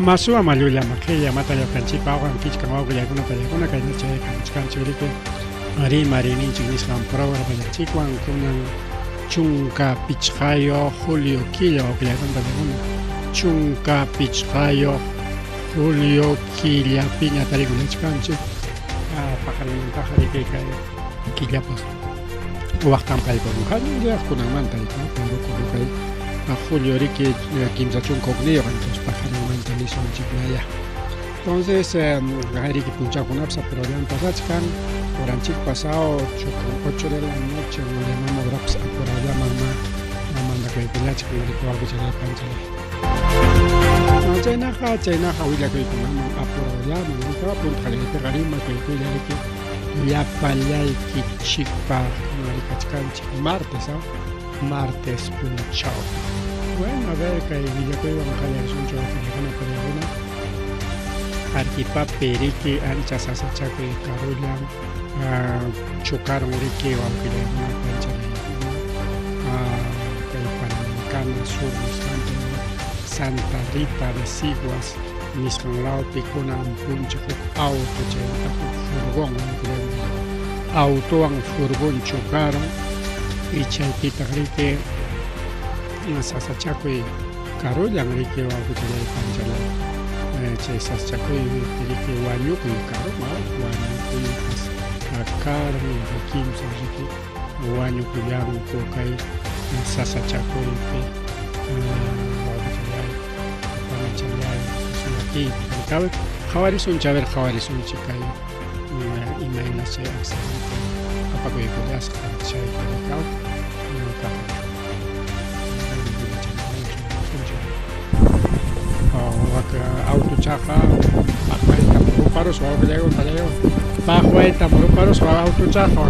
Masua maluya makeya mataya kanchipa awan kichkan awqillakuna payakuna kaynacha kanchuriki mari marini chignisqan programa payachikwan kunan chunka pichqayo julio killa awqillakuna payakuna chunka pichqayo julio killapiña tarikunachkanchik paqarinmantaqa rikay kay killapas waqtan paykunman qanunllaqkunamanta payrukuni kay julio riki kimsa chunka uqniyuq entonces paqarinmanta lisunchiknaya. Entonces riki punchakunapas programa pasachkan horanchik pasado 8 de la noche nos llamamos grapas a programa mamanda kaypillachik rikuwarkuchana panchalay. Chaynaqa willakuykunaman a programa rikuqa punqalaypi qarima kaykulla riki llapallaykichikpaq rikachkanchik martes punchaw. Bueno, a ver, que Villacuywan qallarishunchu awqillakuna purikuna Arquipa periki ancha sasachakuy karullan chukaron riki awqillakuna pancharaykuna kay Panamericana Sur nisqanpi Santa Rita de Siguas nisqan lawpi kunan puncha huk auto chayta huk furgón autowan furgón chukaron y chaypita riki sasachakuy karullan riki wawqichalay panchalay chay sasachakuy riki wañukuy karuman wañukuypas karum kimsa riki wañukullanku kay sasachakuypi wawqichalay panchalay sunaki qhawarisunchik kay imaynas chay accidente apakuykullasqa chay rikaw auto chafa pajuaita muruparos o awqillaywan pajuaita muruparos o auto chafa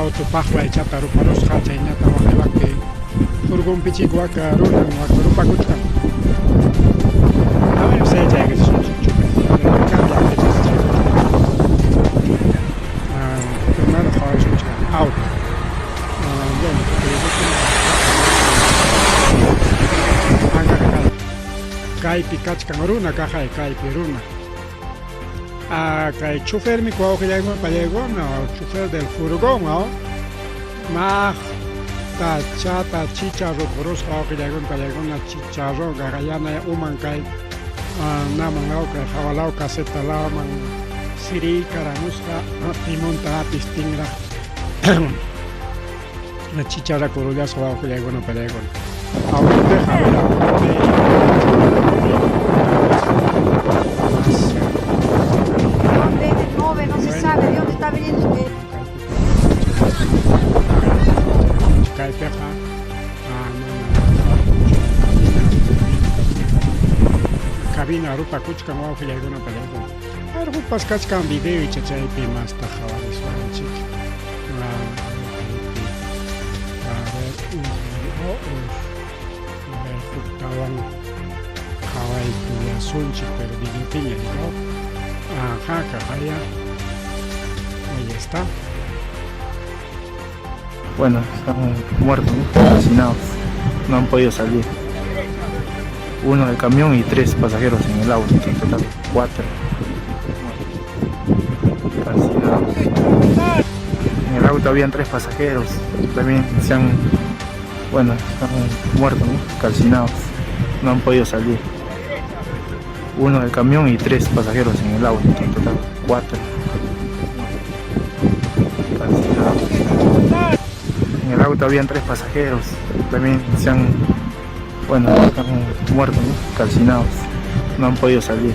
auto pajwa chata ruparosqa chaynata waqewaqpi furgón pichik waka runan waka rupakuchkan primero qhawarisunchik auto kaypi kachkan runa kajay kaypi runa kay chofer mi wawqillaywan pallaykuna chofer del furgón chata chicharro kurusqa wawqillaykuna pallaykuna chicharro gagallana uman kay naman kay hawalaw casetalaman siri karamusqa pimunta apis tingraq chicharra kurullasqa wawqillaykuna pallaykuna cabina rupa kuchkan wawqillaykuna pallaykuna Rupas kachkan video chaypi masta jawariswanchik. A ver, juktawan jawaykuyasunchik, pero videopiña, ¿no? Ajá, cajaya. Ahí está. Bueno, están muertos, ¿no? Calcinados, no han podido salir. Uno del camión y 3 pasajeros en el auto, en total 4 calcinados. En el auto habían 3 pasajeros, también están muertos, ¿no? Calcinados, no han podido salir. Uno del camión y 3 pasajeros en el auto, en total 4 calcinados. En el auto habían 3 pasajeros, también están muertos, ¿no? Calcinados, no han podido salir.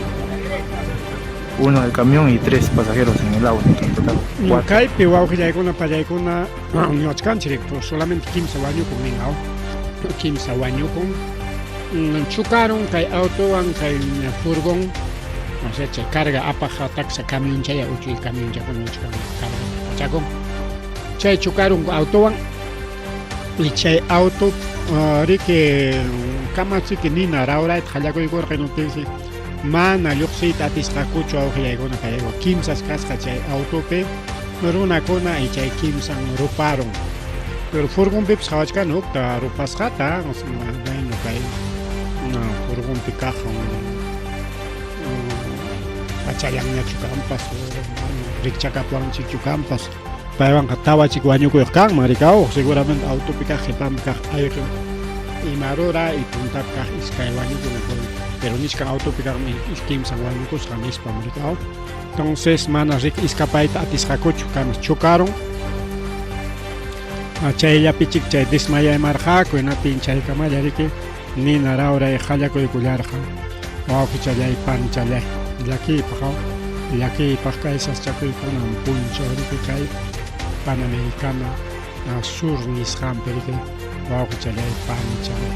Uno del camión y 3 pasajeros en el auto, en total 4. Kaypi wawqillaykuna pallaykuna ñuqachkanchik solamente kimsa wañukun ninqa, kimsa wañukun. Chukaron kay autowan kay furgon, o sea, chay carga apaja taxa camión chaya uchuy camión chakun carga pachakun. Chay chukaron autowan y chay auto riki kamachiki nina rawrayta qallakuykurqinuptinsi mana lluqsiyta atisqakuchu awqillaykuna kayayku kimsas kasqa chay autopi runakuna y chay kimsan ruparon, pero furgonpipas qhawachkani hukta rupasqata, bueno kay furgonpi kaq pachayanñachu kanpas rikchakapuwanchikchu kanpas paywanqa tawachik wañukuyuq kanman rikawuq seguramente autopi kaq qhipanpi kaq ayqin imarura y puntapi kaq iskay wañukun, pero nishkan autopi kaqmi kimsan wañukusqa nispam rikawuq. Entonces mana rik iskapayta atisqakuchu kanas chocaron. Chayllapichik chay desmayaymarqaku hinaptin chaykamalla riki nina rawray qallakuykullarqa wawqi challaypani challay llakiypaq kay saschakuykunan puncho riki kay Panamericana Sur nisqanpi riki wawqi challaypani chalay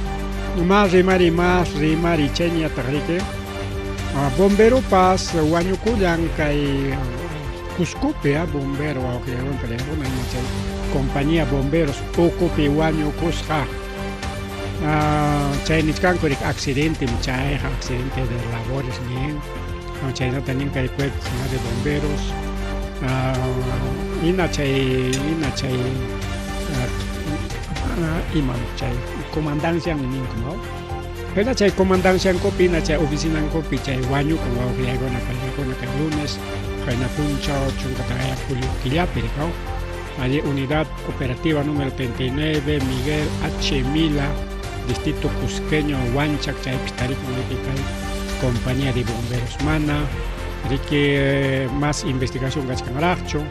mas rimari chayñataq riki bomberopas wañukullan kay Cuscopi bombero wawqillaywanpa rinkuna chay compañía bomberos ukupi wañukusqa chay nisqanku rik accidente de labores nin chaynata nin kay cuerpo de bomberos ina chay chay comandancia ninkunaw hina chay comandanciankupi ina chay oficinankupi chay wañukun wawqillaykuna pallaykuna kay lunes qayna punchaw chunkataqaya Julio killapi rikaw allí unidad operativa número 39 Miguel H. Mila distrito cusqueño Huanchac chaypi tarikun riki kay compañía de bomberos mana riki más investigación kachkanraqchu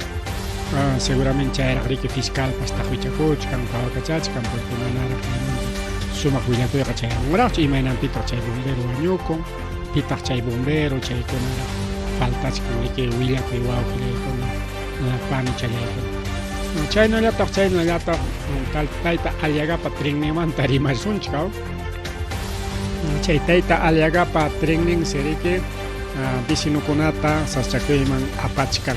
seguramente chayraq riki fiscal pasta huichakuchkan qhawakachachkan porque manaraq sumaq willakuyqa chayranraqchu imaynanpitaq chay bombero wañukun pitaq chay bombero chaykunaraq faltachkan riki willakuy wawqillaykuna pani challaykuna chaynallataq tayta Aliagapa trinninmanta rimasunchik chay tayta Aliagapa trinnin siriki vecinukunata saschakuyman apachkan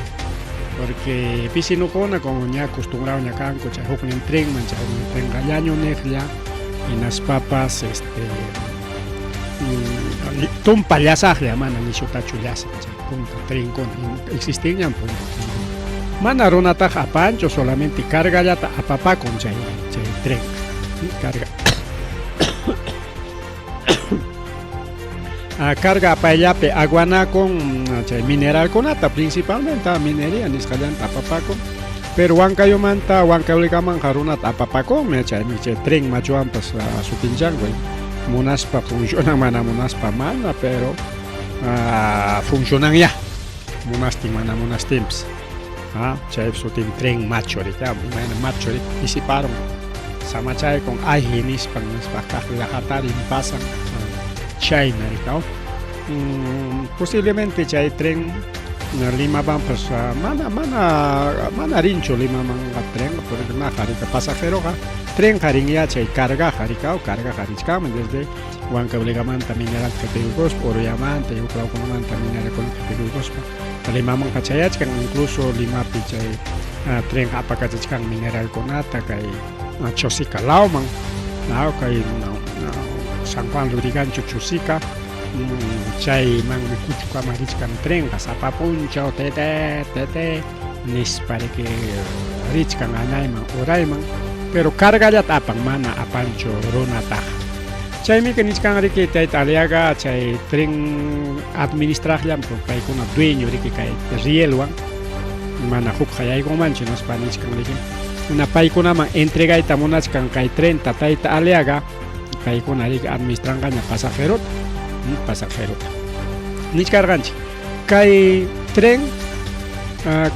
porque vecinukuna como ña acostumbrado ña kanku chay huknin trenman chay huknin trenqa llañu niqlla hinaspapas tumpa llasaqlla mana nishutachu llasa chay punta trenkuna existinñan punta trenkuna mana runataqa apanchu solamente cargallata apapakun chay tren carga carga apayllapi aguanakun chay mineralkunata principalmente minería nisqallanta apapakun pero Huancavelicamanqa runata apapakunmi chay tren machuwanpas sutinllanku munaspa funcionan mana munaspa mana pero funcionan ya munastin mana munastinpas chay sutin tren macho rika imana macho rika disiparon samachay con aji nispan kaq laqatarin pasan chayna rika posiblemente chay tren Lima van pues mana rincho Lima man tren porque na harika pasajero ga tren haring ya chay carga harika o carga harichka desde Huanca obligamanta mineral categóricos por llamante yo creo como manta mineral con categóricos Lima man kachayach kan incluso Lima pichay tren apa kachachkan mineral konata kay chosika lauman na kay San Juan Lurigan Chusika chay man kuchuka marichkan tren kasapa puncha tete nis para que richkan anayman urayman pero carga ya tapan mana apancho ronata chay mi que niskan riki aliaga chay tren administración paikuna dueño riki kay rielwan mana huk hayay gomancho nos paniskan riki una paikuna man entrega ita monachkan kay 30 taita aliaga paikuna riki administran gaña pasajero niskarganchi kay tren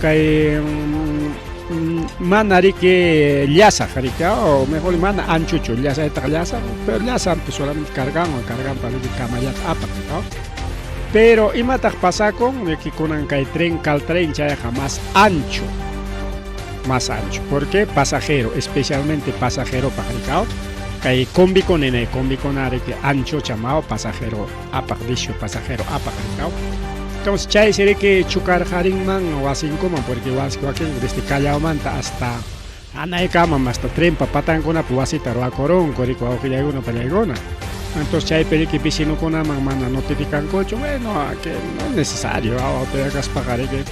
kay mana riki llasa harika o mejor mana anchucho llasa esta llasa pero llasa solamente cargan para que camayat apa ¿no? Pero imatak pasa con que kunan kay tren kal tren chay jamás ancho más ancho porque pasajero especialmente pasajero pajaricao kay combi con que ancho chamao pasajero apa dicho pasajero apa pajaricao entonces chay sería que chukar haring man o así como porque desde Callao Manta hasta Anaikama hasta tren papatan con apuasita roa corón corico o que uno para alguna entonces chay peri que pisino con una mana notifican cocho bueno que no es necesario te hagas pagar que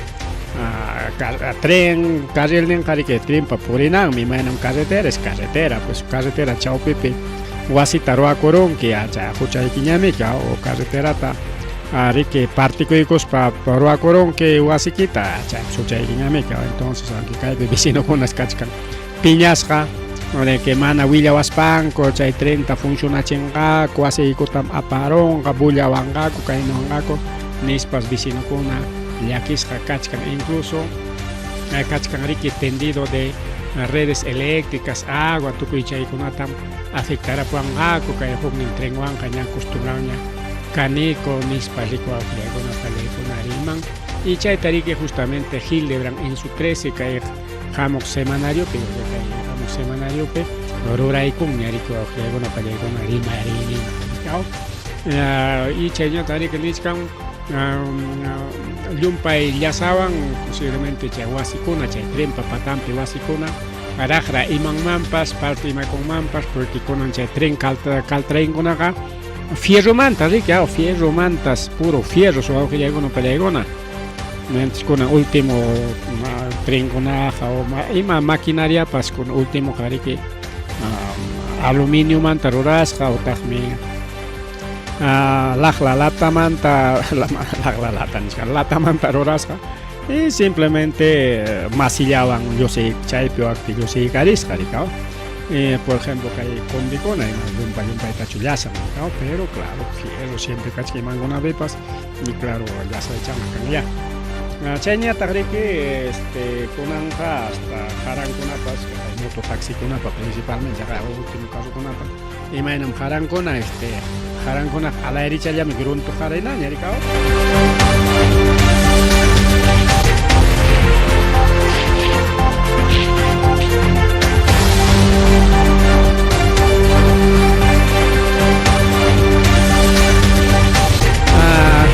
tren carril nen que tren pa purinan mi mano carretera es carretera pues carretera chao pepe wasita roa corón que acha jucha kiñame o carretera ta ari que particulares para roa corón que wasikita cha sucha kiñame entonces aunque cae de vecino con las cachcan piñasca de que mana willa waspanco chay 30 funciona chenga quasi kotam aparon kabulla wangako kaino wangako nispas vecino con yakis kachkan incluso kachkan riki tendido de redes eléctricas agua tukuy chay kunatam afectará puangako kay huknin tren wan kanya acostumbranya Caneco, Nispa, Rico, Riman, y Chaitari justamente Hildebrand en su 13 que jamok semanario, pero jamok semanario, Aurora y Cuñarico, Rico, Rima, y Chayo Tari que Niscan, Lumpa y Yasaban, posiblemente Chahuasicuna, Chaitren, Papatampi, Wasicuna, Arajra, Iman Mampas, parte con Mampas, porque con Chaitren, Caltrain con acá. Fierro mantas, fierro mantas, puro fierro, so que llega una pelegona. Mientras con el último tren con aja o maquinaria, pas con el último que aluminio manta rurasca o tajme la lata manta, lata manta rurasca y simplemente masillaban, yo sé, chaipio acti, yo sé, carisca, por ejemplo, que hay condicona y lumpa y tachullaza, ¿no? Pero claro, fierro siempre que mangona vepas y claro, ya se echan a cambiar. Chenya tagriki kunanja hasta haran kunapas, mototaxi kunapa principalmente, ya el último caso kunapa. Y mainam haran kuna a la derecha ya me grunto harina, ya ricao.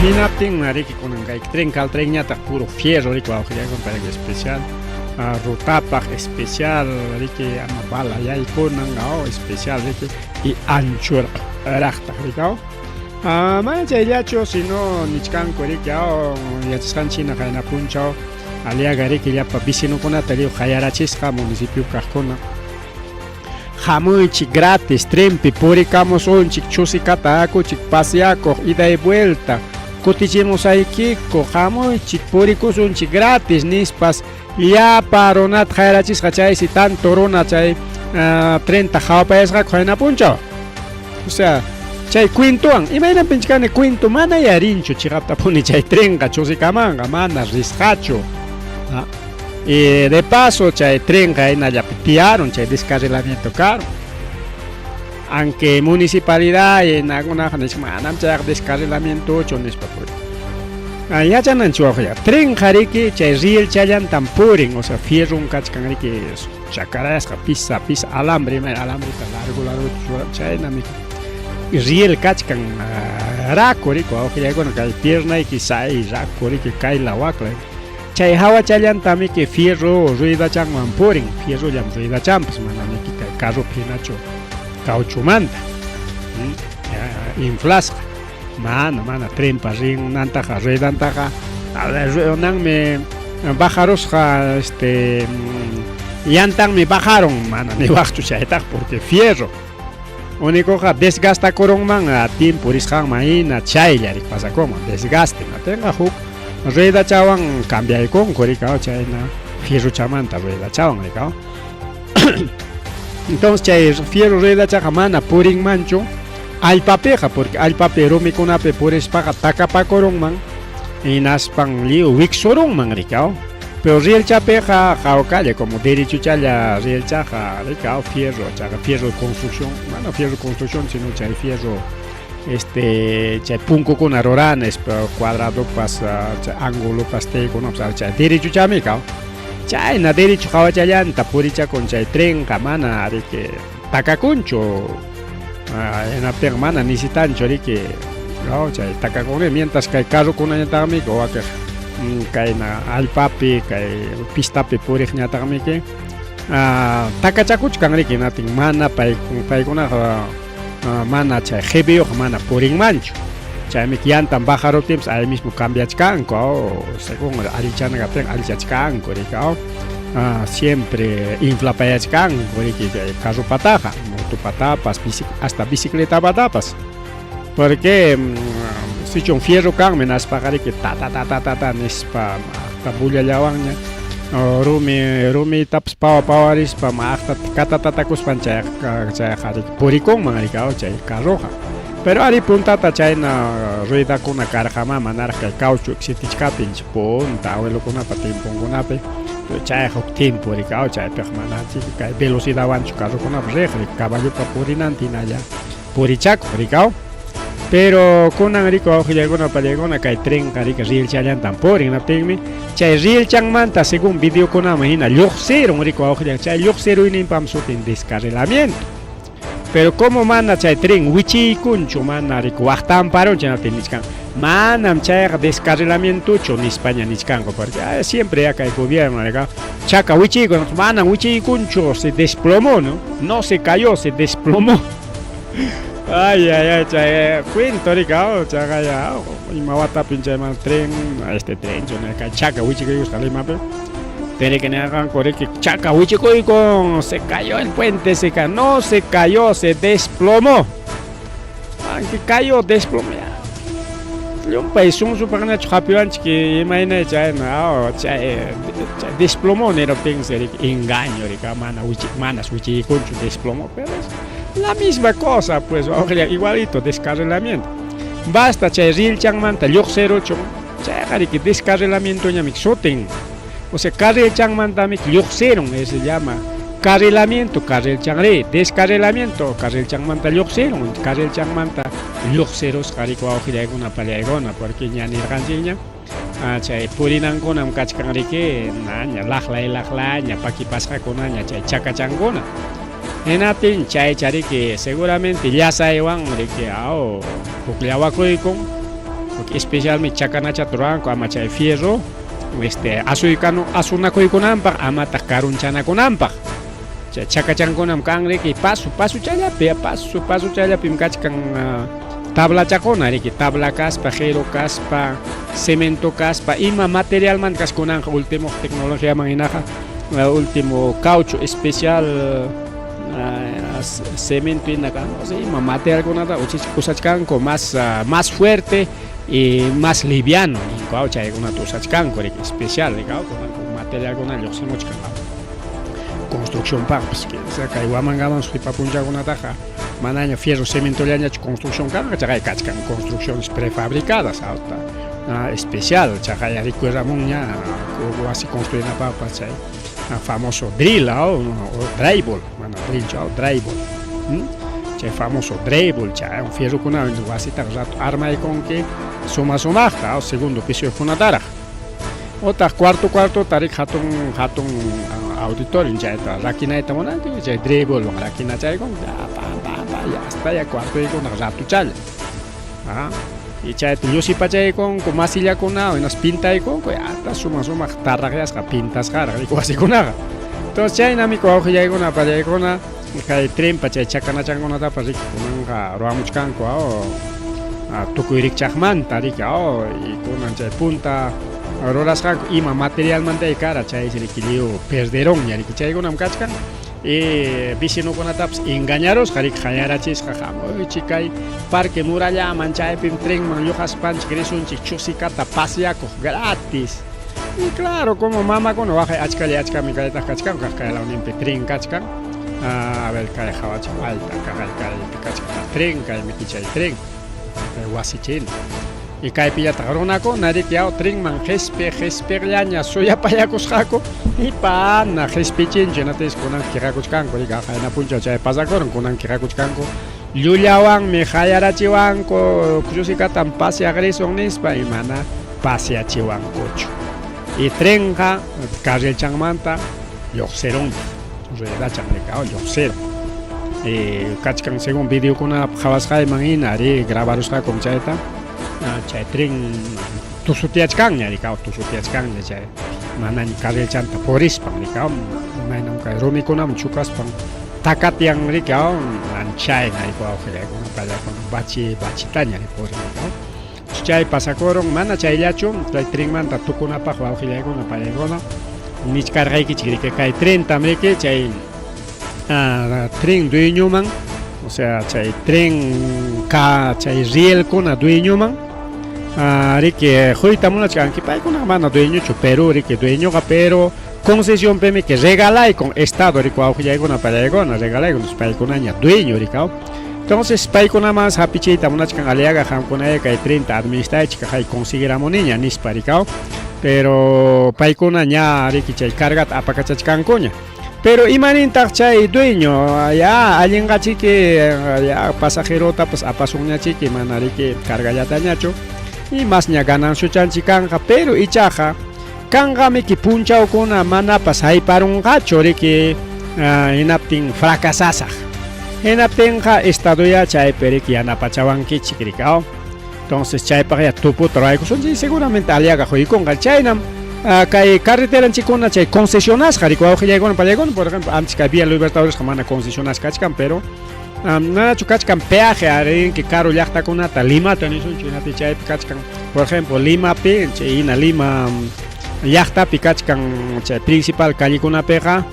Hinapting mariki con un tren caltreña ta puro fierro rico que ya con para especial rotapa especial riki amabala ya con ngao especial riki y ancho rachta rico mancha yacho sino nichkan ko riki ya chiskan china kana punchao alia gari que ya pa bisino con atalio khayarachis municipio Cajcona Jamuchi gratis, trempi, poricamos un chic chusicataco, chic pasiaco, ida y vuelta. Cotichemos ahí kiko, jamuchi, poricos un chic gratis, nispas, ya paronat jairachis hachay si tanto rona chay 30 jaupaes racoina puncho. O sea, chay quintuan, imagina pinchcane quinto, mana y arincho, chigapta puni chay trenga, chusicamanga, mana, riscacho. Y de paso, chay tren que ya pitiaron, chay descarrilamiento caro. Aunque municipalidad en alguna manam chay descarrilamiento 8 nes papel. Yachananchu awqilla tren qariki chay riel challantan purin, o sea, fierro kachkanriki chakarasqa pisa alambre largo chaynami riel kachkan rakuriko awqillaykuna kay piernayki say rakuriki kay lawaqla chay hawa challantami que fierro ruidachanman purin, fierrollam ruidachanpas manamiki kay carropi hinachu cauchumanta inflasqa mana trenpa rinantaqa ruedantaqa nanmi bajarusqa llantanmi bajaron mana niwaqchu chaytaq porque fierro únicoqa desgastakurunman tiempo risqanman hina chayllarik pasakunman desgaste tenga huk ruedachawan cambiaykunku rikaw chayna fierruchamanta ruedachawan rikaw entonces chay fierro ruedachaqa mana purinmanchu allpapiqa porque allpapi rumikunapi purispaqa takapakurunman hinaspan liu wiksurunman rikaw pero rielchapiqa hawkalla como derechuchalla rielchaqa rikaw fierro de construcción mana fierro de construcción sino chay fierro chay punkukuna ruranes cuadradopas chay ángulopas taykunapas chay derechuchami kaw chayna derecho hawachallanta purichakun chay trenqa mana riki takakunchu enapiqa mana necesitanchu riki chay takakuni mientras kay carrukunañataqmi waqaq kayna allpapi kay pistapi puriqñataqmi takachakuchkan riki natin mana paykunaqa mana chay GBO mana purinmanchu chaymi llantan bajaruptipas ahí mismo cambiachkanku según alichachkanku rika siempre inflapayachkanku riki carrupataqa motopatapas hasta bicicletapatapas porque sichun fierro kanmi naspaqa riki ta nispa bullallawanña rumi tapas pawarispa hasta katatakuspan chay purikunman rika chay carroqa pero ari puntata chayna ruedakuna karqama manaraq kay caucho existichkapinch punta abuelokunapa timpunkunapi chay huk tiempo rika chaypiqa manachik kay velocidadwanchu carrokunapi riq caballopa purinanti hinalla purichakuq rika pero kunan riko awqillaykuna pallaykuna kay trenqa rika rielchallantan purin naptinmi chay rielchanmanta según videokunaman hina lluqsirun riko awqillay chay lluqsiruyninpam sutin descarrilamiento pero como mana chay tren wichiykunchu mana riko waqtanparunchu naptin nichkan manam chayqa descarrilamientochu nispaña nichkanku porque siempre acá el gobierno rika chaka wichiykun manam wichiykunchu se desplomó no se cayó se desplomó ay chay cuento rika chaka ya imawatapin chayman tren tren kay chaka wichikuykusqa limapi tiene que negar que chaka wichikuyku se cayó el puente no se cayó se desplomó aunque cayó desplomó Lumpay sumsuparnachu hapiwanchik imayna chayna chay desplomó nero piensa engaño rika mana wichiykunchu desplomó pero es la misma cosa pues igualito descarrilamiento basta chay rielchanmanta lluqsiruchun chayqa riki descarrilamiento ñamik sutin o sea carrilchanmantamik lluqsirun se llama carrilamiento carrilchanri descarrilamiento carrilchanmanta lluqsirun carrilchanmanta lluqsirusqa riki wawqillaykuna pallaykuna porque ña nirqanchikña chay purinankunam kachkan riki ña laqlay ña pakipasqakuna ña chay chakachankuna hinaptin chaycha riki seguramente llasaywan riki hukllawakuykun porque especialmente chakanachata ruranku ama chay fierro asunakuykunanpaq amataq karunchanakunanpaq chay chakachankunam kan riki pasu chayllapim kachkan tablachakuna riki tabla kaspa jero kaspa cemento kaspa ima materialman kaskunanqa último tecnologiaman hinaqa último caucho especial cemento hinaqa ima materialkunata usachkanku más fuerte y más liviano ninkuaw chaykunata usachkanku riki especial rika materialkuna lluqsimuchkanqa construcción paqpas kay wamangaman suipapunchakunataqa manaña fierro cementollañachu construcción kanqa chaqay kachkan construcciones prefabricadas especial chaqay rikueramunña wasi construinapaqpas chay famoso drill o drywall mana drill drywall chay famoso drywall chay fierrokuna wasita rato armaykunki suma o segundo piso kunatara ota cuarto tarik hatun auditorio chayta rakinayta munanti chay dribble rakina chaykun ya hasta ya cuarto ykuna ratu challa y chayta llusipachayku masillakuna unas pintayku hasta suma tarragyasqa pintasqara wasikunaqa entonces chaynami wawqillaykuna pallaykuna kay trinpa chay chakanachankunatapas rikukunanqa ruwamuchkanku tukuy rikchaqmanta riki y kunan chay punta rurasqanku ima materialmanta kara chay rikiliw perderón ña riki chaykunam kachkan y vecinukunatapas engañarusqa riki qayarachisqa hamuy kay parque murallaman chaypim trenman lluqaspanchik risunchik chusikata paseakuq gratis y claro como mamakuna waqay achkami kayta kachkanku kaylawninpi tren kachkan a ver kay hawacha alta kaypi kachkan tren kaymi kichay tren wasichina y kaypillata runakuna riki trenman qhispiqllaña suyapayakusqaku y pana qhispichinchinatis kunan kiqakuchkanku riki qayna punchaw chay pasakurun kunan kiqakuchkanku llullawanmi qayarachiwanku chusikatan paseaq risun nispa y mana paseachiwankuchu y trenqa carrilchanmanta lluqsirunña ruedachan riki lluqsiru kachkan según videokuna qhawasqayman hina grabarusqakum chayta chay tren tusutiachkanña riki tusutiachkanña chay manani carrilchanta purispan riki imaynam kay rumikunaman chukaspan takatian riki chayna riki wawqillaykuna pallaykuna bachitaña riki purin riki chay pasakurun mana chayllachu chay trenmanta tukunapaq wawqillaykuna pallaykuna nichkarqaykichik riki kay trentam riki chay tren dueñoman o sea chay tren chay rielkuna dueñoman riki quyta munachkanki paykuna mana dueñochu pero riki dueñoqa pero concesión pemi que regalay con estado riki wawqillaykuna pallaykuna regalaykuna paykunaña dueño riki entonces paykunamas hapichiyta munachkan aliaga qamkunaya kay trenta administraychik hay conseguiramuniña nispa riki pero paykuna ña riki chay cargata apakachachkankuña pero imanintaq chay dueño ya allinqachiki ya pasajerota pues apasunñachiki mana riki cargallatañachu y mas ña gananciuchanchik kanqa pero ichaqa kanqamiki punchawkuna manapas hayparunqachu riki hinaptin fracasasaq hinaptinqa estadoya chaypi riki yanapachawankichik riki entonces chaypaq ya tuputa ruraykusunchik seguramente aliaga quykunqa chaynam kay carreteranchikuna chay concesionasqa riki wawqillaykuna pallaykuna por ejemplo antes kay Vía Libertadores mana concesionasqa kachkan pero manachu kachkan peaje rinki karu llaqtakunata Limata nisunchik hinaptin chaypi kachkan por ejemplo Limapi chay hina Lima llaqtapi kachkan chay principal callekunapiqa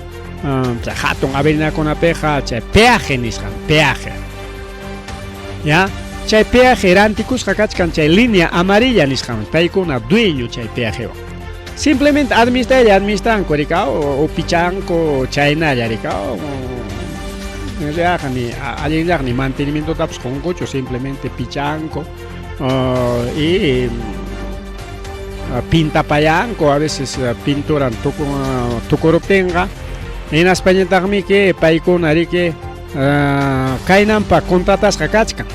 chay hatun aveninakunapiqa chay peaje nisqan peaje ya chay peaje rantikusqa kachkan chay línea amarilla nisqan paykuna dueño chay peajewan simplemente administranku riki o pichanku chaynalla riki ni allinllaq ni mantenimientotapas qunquchu simplemente pichanku y pintapayanku a veces pinturan tukuruptinqa hinaspañataqmi que paykuna riki kaynanpa contratasqa kachkan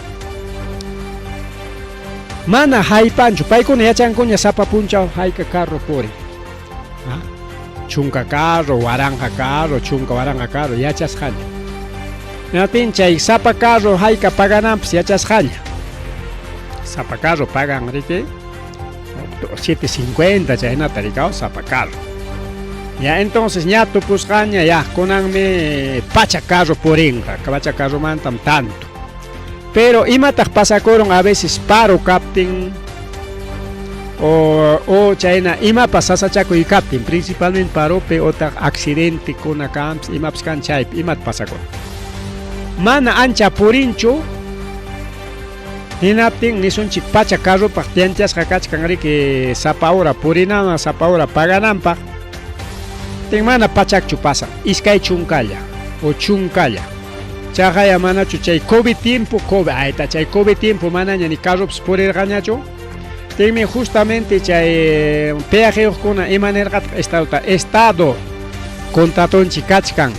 mana haypanchu paykuna yachankuña sapa punchaw hayka carro purin chunka carro waranja carro chunka waranja carro yachasqaña ñatin chay sapa carro hayka pagananpas yachasqaña sapa carro pagan riki 750 chaynata riki sapa carro ya entonces ña tupusqaña ya kunanmi pacha carro purinqa pacha carro mantam tanto pero imataq pasakurun a veces paro kaptin o chayna imapas sasachakuy kaptin principalmente paropi otaq accidente kuna kamps imapas kan chaypi imat pasakurun mana ancha purinchu hinaptin nisunchik pacha carropaq tianchasqa kachkan riki sapa hora purinanman sapa hora pagananpaq tin mana pachakchu pasan iskay chunkalla o chunkalla chaqaya manachu chay COVID tiempo chay COVID tiempo manaña ni carropas purirqañachu tinmi justamente chay peajeukuna imanirqataq estado contratonchik kachkan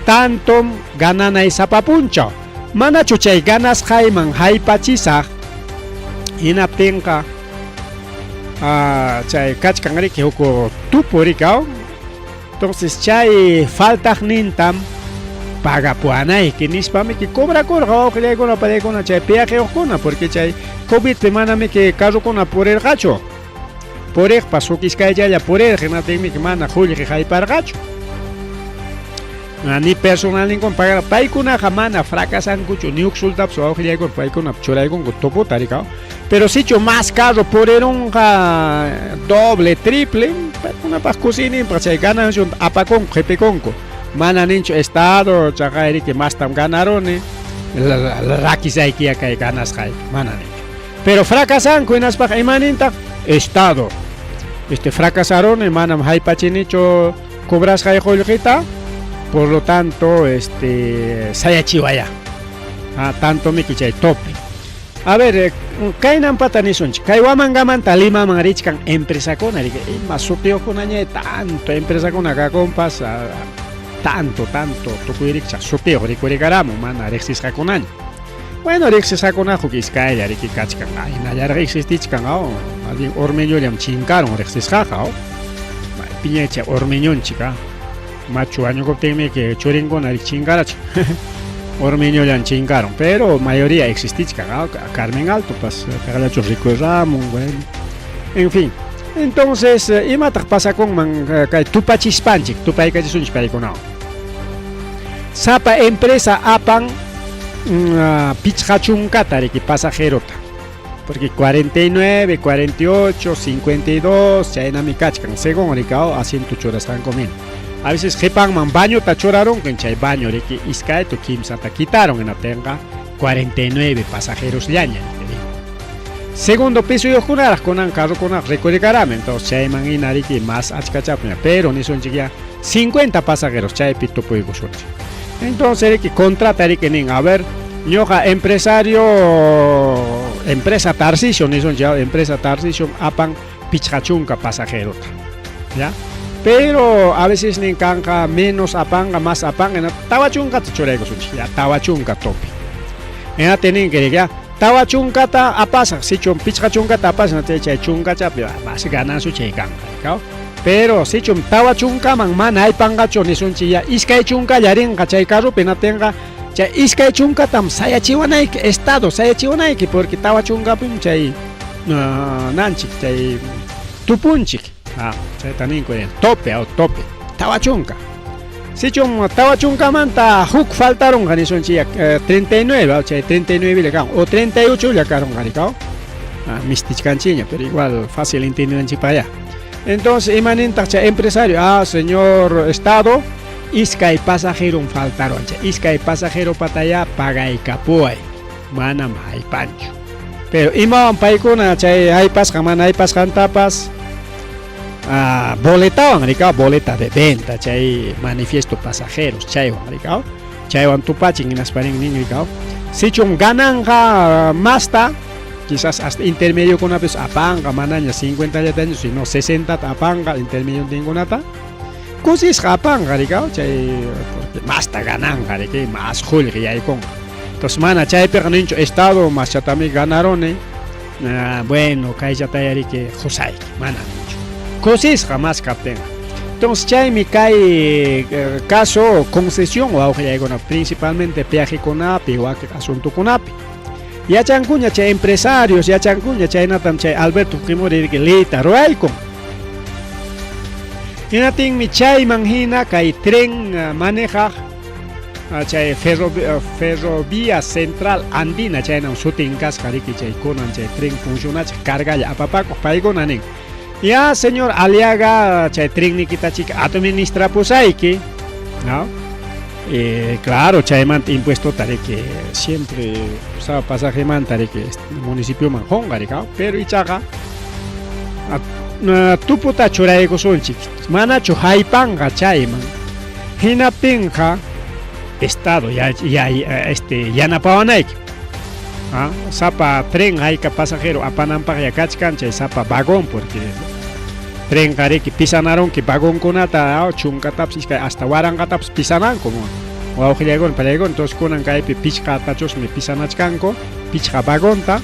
tantom gananay sapapunchaw manachu chay ganasqayman haypachisaq hinaptinqa chay kachkanriki huko tupo rikaw. Entonces chay faltaqnintam pagapuanayki nispami ki cobrakurqa wawqillaykuna pariykuna chay peajeyoqkuna porque chay COVID manami ki carrukuna purirqachu puriqpa sukiskayllalla purir hinaptinmi mana qullqi hayparqachu ni personal ninkun pagar paykunaqa mana fracasankuchu ni uqsultapas wawqillaykuna paykuna churaykunku tuputa rikaw pero sichu más caro purirunqa doble triple paykunapaq kusininpaq chay ganancion apakunku qhipikunku mana ninchu estado chaqayri que más tam ganaroni rakisaykiya kay ganasqayki mana ninchu pero fracasanku hinaspaq imanintaq estado fracasaron manam haypachinichu cobrasqay qullqita por lo tanto sayachiwaya tanto miki chay tope a ver kaynan pata nisunchik kay wamangamanta Limaman richkan empresakuna riki ima sutiukunaña tanto empresakuna kakunpas tanto tukuyricha sutiuq rikurikaramun mana riqsisqakunaña bueno riqsisqakunaqa kiskaylla riki kachkan hinallarqa existichkan allin Ormeñollam chinkaron riqsisqaqa piñacha Ormeñonchik machu añukuptinmi que churinkuna chinkarachik Ormeñollam chinkaron pero mayoría existichkan Carmen Alto pas kaqllachu rikuramun bueno en fin entonces imataq pasakunman kay tupachispanchik tupaykachisунchik paykunawan sapa empresa apan pichqa chunkata riki pasajerota porque 49, 48, 52 chaynami kachkan según rikaw asiento churasqankumin a veces qhipanman bañota churaron chay baño riki iskayta kimsata quitaron hinaptinqa 49 pasajeros llaña segundo piso yuqkunaraq kunan carrukunaq rikurikaramen entonces chayman hina riki más achkachapña pero nisunchik ya 50 pasajeros chaypi tupuykusunchik entonces riki contrata riki nin a ver ñoqa empresa Tarcisio nisunchik empresa Tarcisio apan pichqa chunka pasajerota ya pero a veces nin kanqa menos apanga más apanga tawa chunkata churaykusunchik ya tawa chunka topi ena tenin que ya tawa chunkata apasaq sichum pichqa chunkata apasaq chay chunkachapi más ganansu chay kanqa pero sichum tawa chunkaman mana haypanqachu nisunchik ya iskay chunkalla rinqa chay carrupi natinqa chay iskay chunkatam sayachiwanayki estado sayachiwanayki porque tawa chunkapim chay nanchik chay tupunchik chayta ninkurin tope tawa chunka sichum tawa chunkamanta huk faltaronqa nisunchik 39 chay 39 le kan o 38 le karonqa rikaw mistichkanchiña pero igual fácil entendidanchik para allá entonces imanintaq chay empresario señor estado iskay pasajero faltaron iskay pasajero pataya pagaykapuay manam haypanchu pero imawan paykuna chay haypasqa mana haypasqantapas boletawan rikaw boleta de venta chay manifiesto pasajeros chaywan rikaw chaywan tupachin hinasparin nin rikaw sichum gananqa masta quizás hasta intermedio kunapis apanqa manaña 50 años sino 60 apanqa intermedio ninkunata kusisqa apanqa rikaw chay masta gananqa riki mas qullqi yaykunqa entonces mana chaypiqa ninchu estado mas chatami ganaron bueno kaychataya riki qusayki mana ninchu kusisqa mas kaptinqa entonces chaymi kay caso concesión wawqillaykuna principalmente peajekunapi waki asuntokunapi yachankuña chay empresarios yachankuña chaynatam chay Alberto Fujimori riki leyta ruwaykun hinatinmi chayman hina kay tren manejaq chay ferrovía central andina chaynam sutin kasqa riki chay kunan chay tren funcionachik cargalla apapakuq paykuna nin ya señor Aliaga chay tren nikitachik administrapusayki ¿no? Claro chaymanta impuesto tariki siempre usaba pasaje man tariki municipio man honga rikaw pero ichaqa tuputa churaykusunchik manachu haypanqa chayman hinaptinqa estado yanapawanayki sapa tren hayka pasajero apananpaq yakachkan chay sapa vagón porque tren riki pisanaronki vagonkunata chunkatapas iskay hasta waranqatapas pisananku wawqillaykuna palaykuna entonces kunan kaypi pichqa atachusmi pisanachkanku pichqa vagonta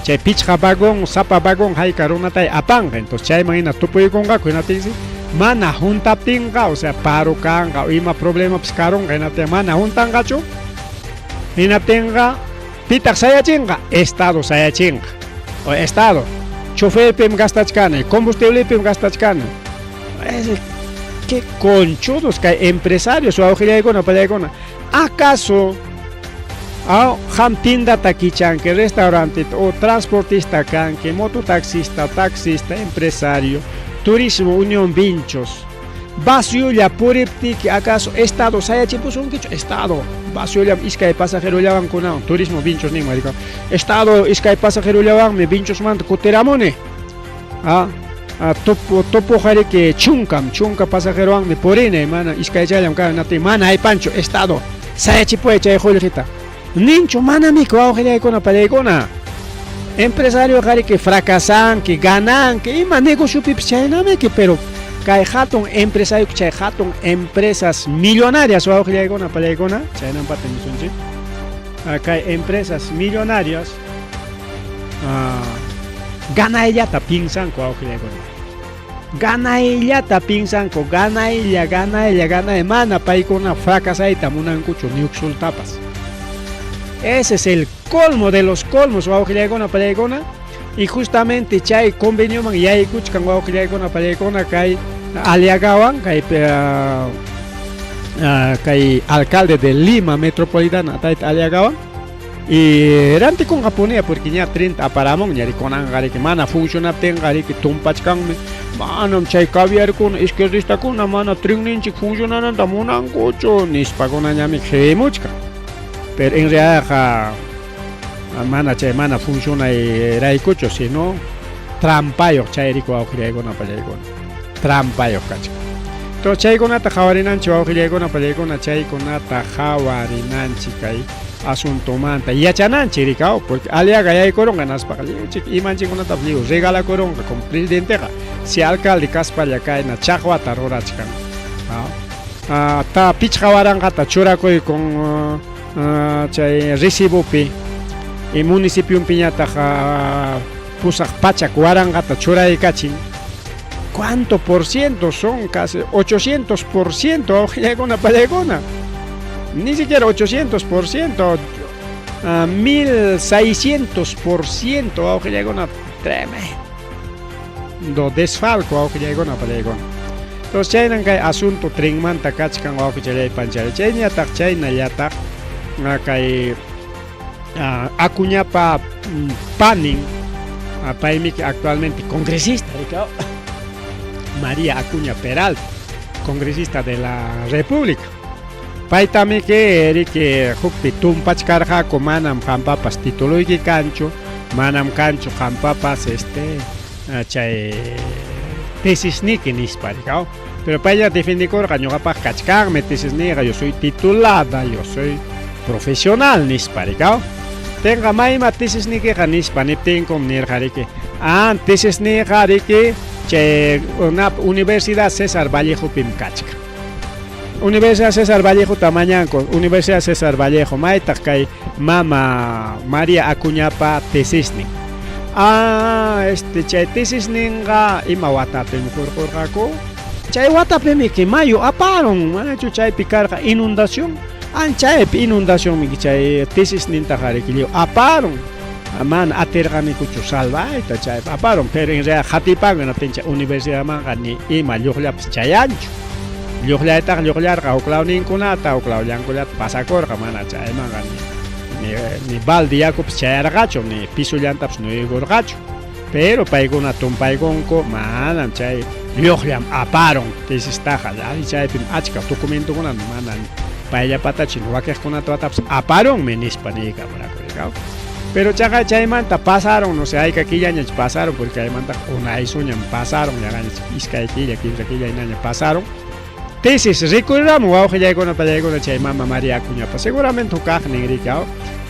chay pichqa vagón sapa vagón hayqa runatay apanqa entonces chayman hina tupuykunqaku hinatinsi mana juntaptinqa o sea paro kanqa o ima problemapas karunqa hinatin mana juntanqachu hinatinqa pitaq sayachinqa estado sayachinqa o estado choferpim gastachkani combustiblepim gastachkani qué conchudos que hay empresarios o auxiliares para acaso ham tinda taquichanque restaurante o transportista canque mototaxista taxista empresario turismo unión vinchos Basiolla puripti que acaso estado sayachipus un quicho estado Basiolla iskay pasajero llavan kunao turismo vinchos ni marica estado iskay pasajero llavan me vinchos man kuteramone topo jare que chunka pasajero me porine mana iskay chalam ka nati mana hay pancho estado sayachipue chay joljita nincho mana mi ko auxiliar con palegona empresario jare que fracasan que ganan que ima negocio pipchainame que pero kay hatun empresario chay hatun empresas millonarias o auxiliar con palegona chaynan paten sunchi kay empresas millonarias gana ella ta piensan ko auxiliar con gana ella ta piensan ko gana ella mana paikona fracasaita munan kucho niuxul tapas. Ese es el colmo de los colmos, Waujilegona Palegona, y justamente chay convenio man ya escuchan Waujilegona Palegona kay aliagawan kay alcalde de Lima metropolitana tait aliagawan y erante con japonés porque ya 30 paramon ya rikonan gari que mana funciona ten gari que tumpachkan manam chay caviar con izquierdista con mana trinninchi funcionan tamunan cocho nispagona nyami hemuchka. Pero en realidad mana funciona y raicocho sino trampayo chairico auxiliago na palegona trampayo cacho to chaigona ta jawarinanchi auxiliago na palegona chaigona ta jawarinanchi kai asunto manta yachananchi ricao porque aliaga ya coronga nas pagli imanchi con ta flio regala coronga con presidente si alcalde Caspalla kai na chagua tarorachkan ta pichjawaranga ta churako con chay recibo pi y municipio piñata pusak pachak warangata churay kachin ¿cuánto por ciento son? Casi 800% auxiliagona palegona ni siquiera 800% 1600% auxiliagona tremendo desfalco auxiliagona palegona entonces chaynan kay asunto trinmanta kachkan auxiliay panchay chaynya tak chayna yatak kay Acuñapa Panin paimi que actualmente congresista María Acuña Peralta congresista de la República paitami que eri que hukpi tumpachkarja ko manam hampapas título y cancho manam cancho hampapas chay tesis ni que nisparicao pero para ella defendí corga yo capaz cachcarme tesis negra yo soy titulada yo soy profesional nisparicao tenga maima tesis ni que nispa ni tengo ni que tesis ni que una Universidad César Vallejo Pimcachca Universidad César Vallejo Tamañanco Universidad César Vallejo Maitakay Mama María Acuñapa tesis ni chay tesis ninga ima watape mujurqurqaku chay watape mi que mayo aparon macho chay picarga inundación chay inundación mi chay tesis ninta jarikilio aparon man atergani kuchu salvaita chay aparon pero en realidad hatipan na tencha universidad mangani ima lluqllapas chayancho lluqllaita lluqllarqa uklawnin kunata uklawllankulat pasakorqa mana chay mangani ni balde yakupis chayarqachu ni pisullantapas no igorqachu pero paykuna tumpaykunku manam chay lluqllam aparon tesistaqa chaypim achka documentokuna manan payllapatachin wakiqkunata watapas aparonmi nispa niykamarakurqa pero chaqa chaymanta pasaron no sé ayka killañach pasaron porque aymanta unaysuñam pasaron yaqañach iskay killa kimsa killa inaña pasaron tesis recorramos auxiliaykuna pallaykuna chay mama María Acuñapa seguramente hukaqnin rikao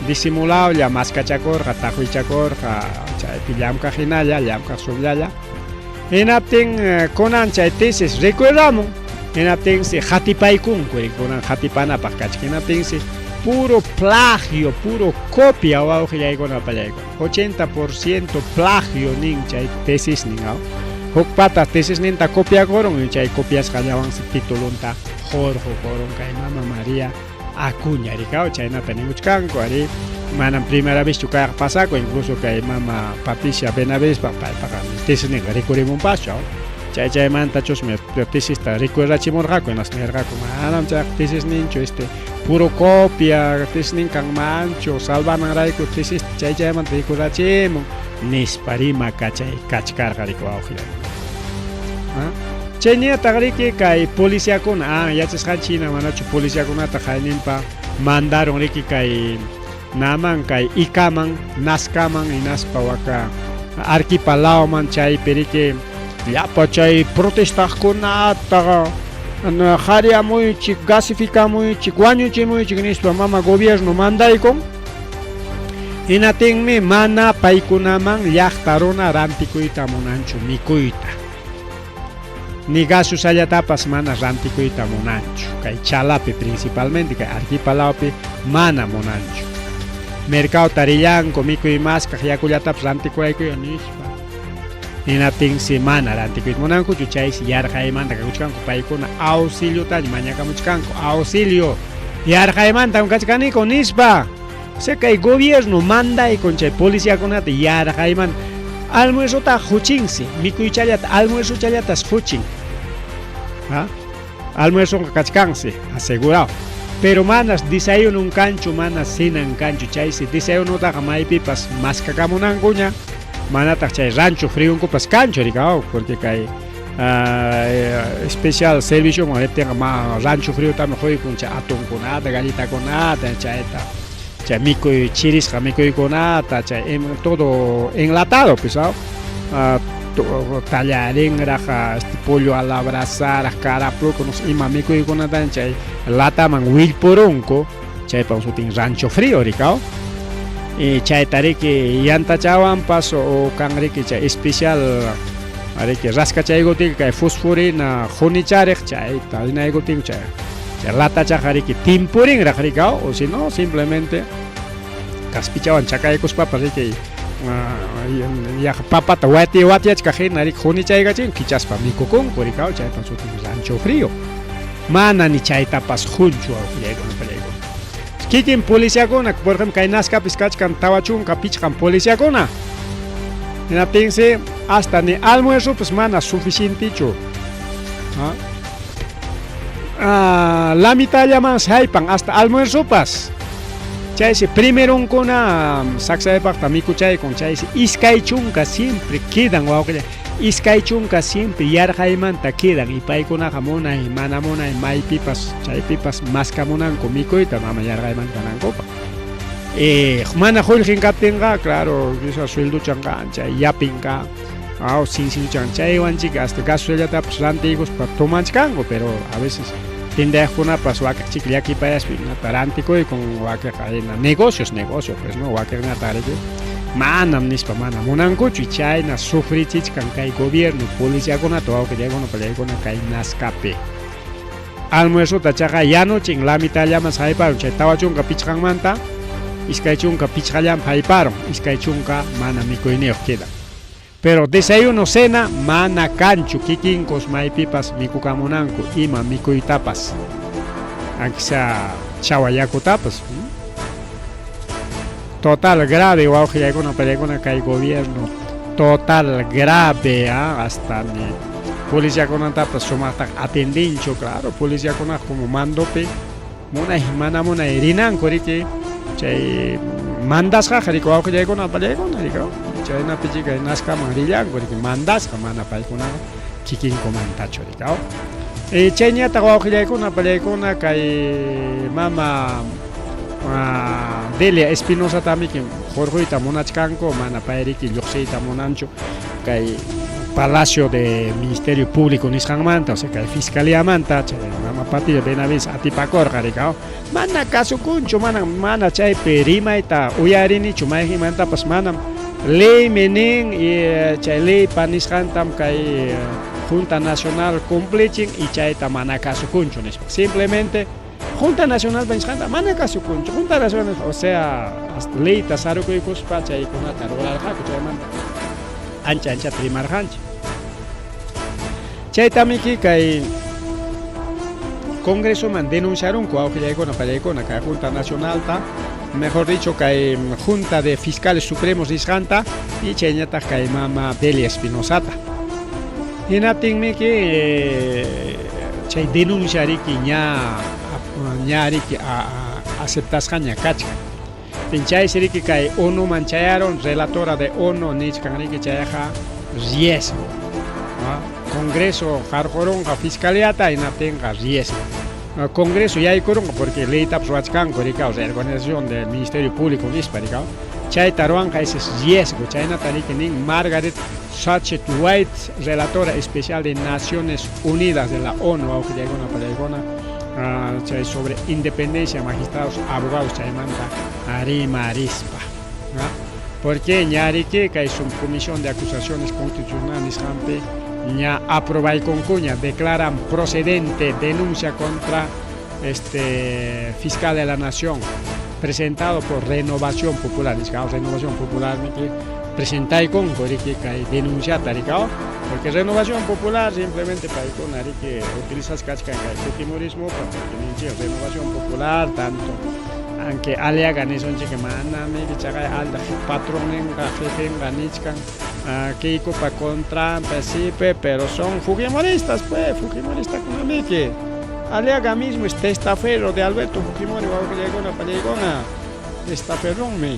disimulado ya mascachakorqa tajuichakorqa chaypi llamkaq hinalla llamkaq subllalla hinaptin kunan chay tesis recorramos hinaptinsi hatipaykunku kunan hatipanapaq kachka hinaptinsi puro plagio, puro copia o que ya con la pelea. 80% plagio nin chay tesis nin au. Hok pata tesis nin ta copia koron y chay copias kallawan se título ta Jorge koron kay Mama María Acuña rikao chay na tenemos kanko ari manan primera vez chukar pasako incluso kay Mama Patricia Benavides pa tesis nin recurrimos paso. Chay manta chos me tesis ta recuerda chimorrako en las nerrako manam chay tesis nin cho puro copia tesis nin kang mancho salvan raiko tesis chay manta recuerda chimo nisparima kachay kachkar riko auhila chay nia tagriki kay policía con yachas china manacho policía con ata pa mandaron riki kay naman kay ikaman naskaman inaspa waka arquipalao man chay perike ya pachay protestar con ata na haria muy chik gasifica muy chik guanyo chi muy chik nispa mama gobierno manday con inatingmi mana paykunaman llaqtaruna rantikuyta munanchu mikuyta ni gasus allatapas mana rantikuyta munanchu kay chalapi principalmente kay arquipalaopi mana munanchu mercado tarillanko mikuy maskaq yakullatapas rantikuyaykuy nispa inatingsi mana rantikuyta munanku chaysi yarqaymanta kakuchkanku paykuna auxiliotalla mañakamuchkanku auxilio yarqaymanta kachkaniko nispa se kay gobierno manda y con chay policía con ata yarqayman almuerzo ta huchinsi mikuy challata almuerzo challatas huchin almuerzo kachkansi asegurado pero manas desayuno un cancho manas cena un cancho chaysi desayuno ta maypipas maskakamunankuña manata chay rancho frío un copas cancho rikao porque kay especial servicio tenga ma rancho frío también hoy con chay atún con nada gallita con nada chayta chay mikuy chirisqa mikuykunata chay todo enlatado pesado tallarín raja pollo a la brasa carapluco ima mikuykunata chay lataman willpurunku chay pausutin rancho frío rikao y chay tariki yanta chawan paso o kangriki chay especial ariki rasca chaygotik kay fosforina jonicharej chay talinaygotik chay lata chajariki timpurin rajrikao o si no simplemente kaspichawan chakaykus papas riki ya papata wati achkajin arik jonichaygachin kichaspa mikukunku rikao chay pansutin rancho frío mana ni chaytapas junchu awqillaykunapallayku kikin policiakuna por ejemplo kay naskapis kachkan tawachunka pichqan policiakuna hinaptinsi hasta ni almuerzo pues mana suficientichu la mitad llaman haypan hasta almuerzo pas chaysi primero unkuna saksaypaqta mikuchay con chaysi iskay chunka siempre quedan wawqilla iskay chunka siempre yarqaymanta quedan y paykunaqa munay mana munay maypipas chaypipas maskamunanku mikuyta mama yarqaymanta nankupa mana qullqin kaptinqa claro quizás suelduchan chay yapinqa sinsinuchan chaywanchik hasta gasolillatapas rantikuspa tomanchkanku pero a veces tindejkunapas wakachik llakipayaspi rantikuyku con wakaqa negocio pues no wakaqnata ariki manam nispa mana munankuchu chayna sufrichichkan kay gobierno policiakunata wawqillaykunapalllaykuna kay naskapi almuerzota chaqa yanuchin la mitad llamas hayparon chay tawachunka pichqanmanta iskay chunka pichqallam hayparon iskay chunka mana mikuyniyuq quedan pero desayuno cena mana kanchu kikinkos maypipas mikukamunanku ima mikuytapas aunque sea chawayakutapas total grave wawqillaykunapalllaykuna kay gobierno total grave hasta ni policiakunatapas sumaqta atendinchu claro policiakuna como mandopi munay mana munay rinanku riki chay mandasqa riki wawqillaykunapalllaykuna rikao chaynapichi kay naskaman rillanku riki mandasqa mana paykunaqa kikinkumantachu rikao chayñataq wawqillaykunapalllaykuna kay mama Delia Espinosa tamiki Jorgeita munachkanku mana payriki lluqsiyta munanchu kay Palacio de Ministerio Público nisqanmanta o sea kay Fiscaliamanta chay Mama Patricia Benavides atipakorqa rikao mana kasukunchu mana chaypi rimayta uyarinichu mayqimantapas mana ley menin chay ley panisqantam kay Junta Nacional cumplichin y chayta mana kasukunchu nispa simplemente Junta Nacional Benchanta, manakasu kunchu, Junta Nacional, o sea, ley tasaruko y kuspacha y kunata, rural haku, chaymanta. Ancha primarjancha. Chaytamiki kay Congreso man denunciaron coaujillaycona pallaycona kay Junta Nacional ta, mejor dicho kay Junta de Fiscales Supremos Isjanta y chayñata kay mama Delia Espinosata. Y natinmi que chay denunciariki ñariki aceptasqaña kachka. Pinchay siriki kay ONU manchayaron relatora de ONU nichkanriki chayaja riesgo. Congreso jarjoronga fiscaliata y natenga riesgo. Congreso ya hay coronga porque ley tapsuachkan korika, o sea, organización del Ministerio Público nisparika. Chay taruanga ese riesgo. Chay natariki ning Margaret Satchet White, relatora especial de Naciones Unidas de la ONU, aunque llega una palegona sobre independencia, magistrados, abogados, chaymanta, arima arispa. Porque ñariki que es una comisión de acusaciones constitucionales jampe ña aproba y concuña declaran procedente denuncia contra fiscal de la nación presentado por Renovación Popular, Renovación Popular presentai con que denuncia taricao porque Renovación Popular simplemente para que utilizas cachca en el fujimorismo porque Renovación Popular tanto aunque alegan eso en que mana me que chaga al patrón en jefe en ganichkan que ico pa contra principio pero son fujimoristas pues fujimoristas con a mí que alega mismo este estafero de Alberto Fujimori o que llegó una palegona estaferón me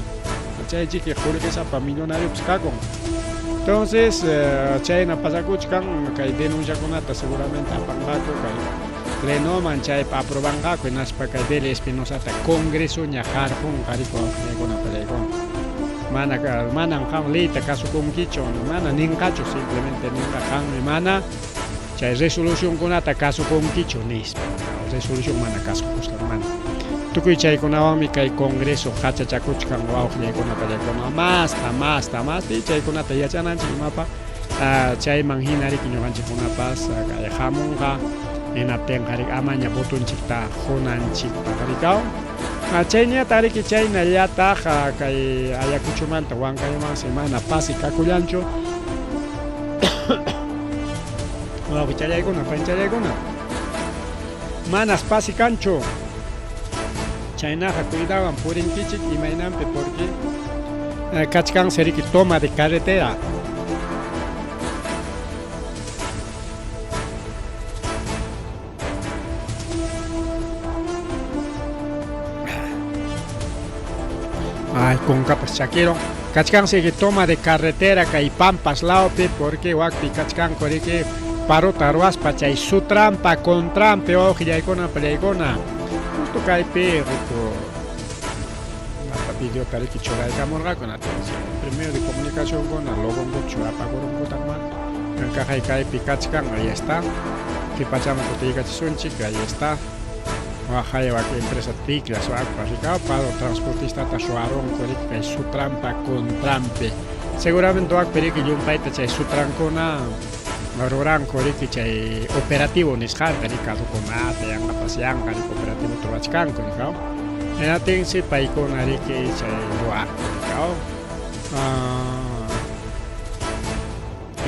chay que juro que esa para millonario pues cago. Entonces chay na pasakuchkan que denuncia con ata seguramente a pangaco que renoman chay pa aprobangaco en aspa que Delia Espinosata Congreso ñajar con carico con palegona. Mana han leita caso con kicho mana nin cacho simplemente ninga han mana chay resolución con ata caso con kicho nis resolución mana caso pues mana tukuy chay kunawami kay Congreso hachachakuchkan wawqllaykuna pallaykuna más y chay kunata yachananchik imapa chay manhinariki ñuqanchikkunapas kay hamunqa hinaptinqarik amaña botunchikta hunanchikpa karikaw chayñatariki chaynallataq kay Ayacuchumanta Huancayoman semana pasi kakullanchu wawqichallaykuna panchallaykuna manas pasi kanchu chaynaqa cuidaban purinkichik imaynampi porque kachkan seriki toma de carretera. Ay, con capas chaquero. Kachkan seriki toma de carretera kay pampas laope porque wakpi kachkan koriki paro taruaspa chay su trampa con trampe ojillaykuna peleykuna. Justo kaypi video tariki choray kamorga con atención primero de comunicación con el logo chorapa con también en caja y kaypi kachkan ahí está que pachamos cotiga chisunchi que ahí está Oaxaca va que empresa ticla so akpa para transportista tashuaron con su trampa con trampe seguramente va que yo un paita chay su trancona Roran koriki chay operativo nishan kani kaso konate yang napasyan kani operativo trovachkan kani kao enating si paiko nariki chay luar kani kao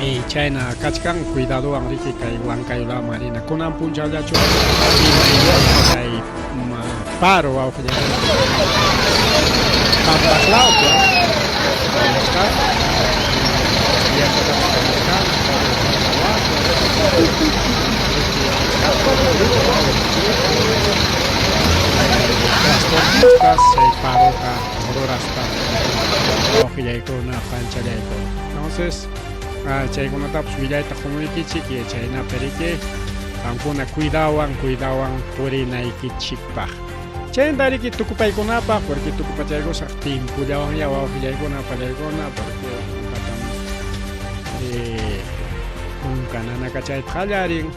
y chayna kachkan cuidado ang riki kay Huancayola marina kunan punchaw yacho chay paro au kaya pampaslao está ya está transportistas paroja hororasta ojillaykuna panchallaykuna entonces chaykunata pues villayta comunikichik y chayna periki ankuna cuidawan purinaykichikpaq chaynatariki tukupaykunapaq porque tukupachaykosaq timpullawan ya ojillaykuna pallaykuna porque kanana kachay qallarin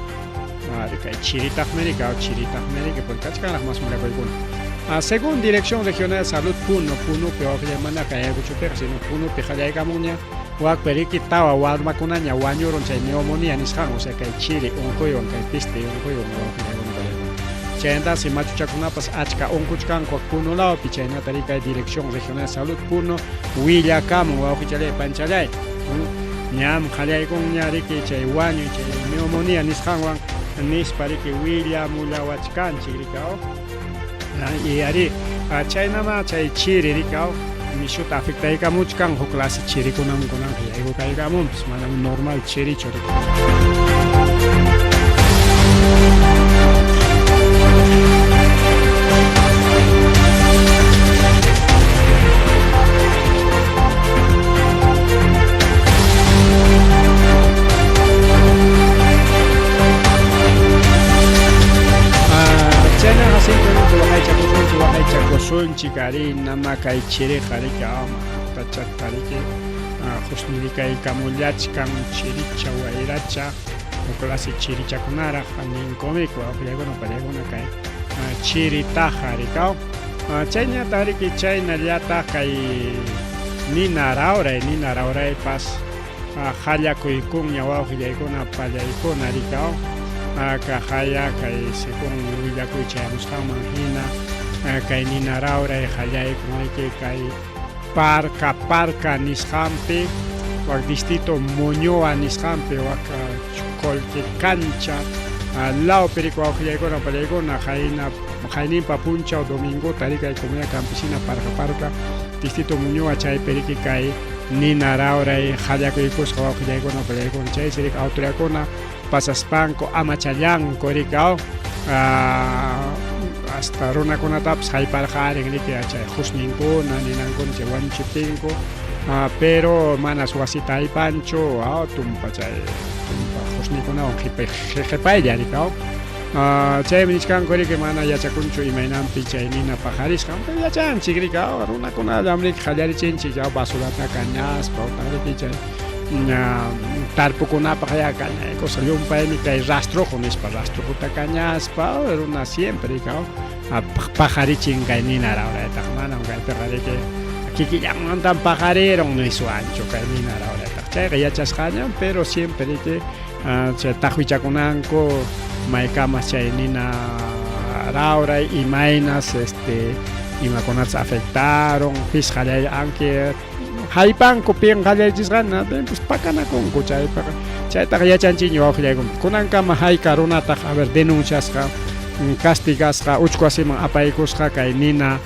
kay Chiritaqmérica porque kachkanaq más mulakuykuna según Dirección Regional de Salud Punupi oqillamana kay Ayacuchupiqa sino Punupi qallaykamunña wakperiki tawa warmakunaña wañurun chay neumonía nisqan o sea kay chiri unquywan kay piste unquywan oqillaykuna chayanta si machuchakunapas achka unkuchkanku Punolao pichaynata rikay Dirección Regional de Salud Puno willakamun wawqichalay panchalay ñam qallaykun ña riki chay wañuy chay neumonía nisqanwan nispa riki willamulawachkanchik rikaw y ari chaynama chay chiri rikaw mishuta afectaykamuchkan huk clase chirikunamun kunanqa yaykukaykamunpis manam normal chirichu rikaw. Sunchik ari nama kay chiri harika tachat hariki husniri kay kamullachkan chiricha wairacha uklasi chiricha kunara hanin komik wa pariagona kay chirita harika chayna tariki chayna llata kay nina rauray pas hallakuykun ñawawqillaykuna pallaykuna rikaw kahaya kay según willakuy chayamusqanman hina kay nina rauray hallaykunayki kay parka nisqanpi wak distrito Moñoa nisqanpi wak Chucolque cancha lawpi riki wawqillaykuna pallaykuna hayninpa punchaw domingota rikay comunidad campesina parka distrito Moñoa chaypi riki kay nina rauray hallakuykusqa wawqillaykuna pallaykuna chaysi riki autoridadkuna pasaspanku amachallanku rikaw hasta runakunatapas hayparqarin riki chay husninkuna ninankuna chay wañuchiptinku pero manas wasita haypanchu tumpa husnikunawan qhipaylla rikaw chaymi nishkanku riki mana yachakunchu imaynanpi chay nina pajarisqa pero yachanchik rikaw runakunallam riki qallarichinchik basurata kañaspa riki chay tarpukunapaq kañaykus llumpaymi kay rastrojo nispa rastrojuta kañaspa runa siempre rikaw pajarichin kay nina rauraytaq manam kaypiqa riki kikillamantan pajareron niswanchu kay nina rauraytaq chayqa yachasqañam pero siempre riki chay tajwichakunanku maykamas chay nina rauray imaynas imakunatas afectaron pis qallay anki haypanku pin qallaychisqana pues pakanakunku chaypaqa chaytaqa yachanchikña wawqillaykuna kunankama hayka runataq denunciasqa castigasqa uchku wasiman apaykusqa kay nina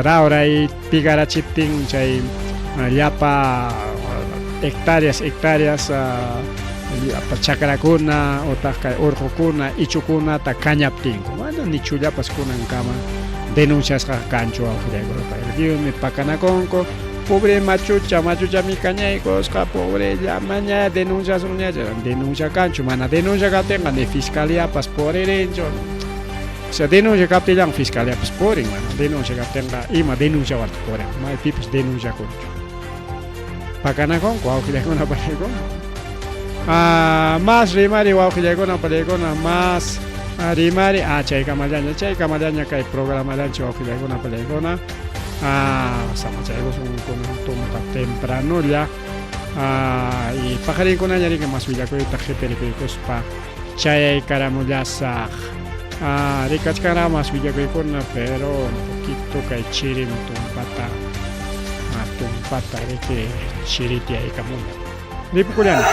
rauray pigarachiptin chay llapa hectáreas chakrakuna utaq kay urqukuna ichukunata kañaptinku mana nichullapas kunankama denunciasqa kanchu wawqillaykuna diosmi pakanakunku pobre machuchami kañaykusqa pobre llamaña denuncia kanchu mana denuncia kaptinqa ni fiscaliapas puririnchu o sea denuncia kaptillan fiscaliapas purin mana denuncia kaptinqa ima denuncia warta purin maypipas denuncia kunchu pakanakunku wawqillaykuna pariykuna más rimari wawqillaykuna pariykuna más rimari chaykamallaña kay programallaña wawqillaykuna pariykuna samachaykus tumpa temprano ya y pajarinkunaña riki mas willakuyta qhitirikuykuspa chayaykaramullasaq rikachkana mas willakuykuna pero un poquito kay chirim tumpata riki chiriti aykamuna ripukullana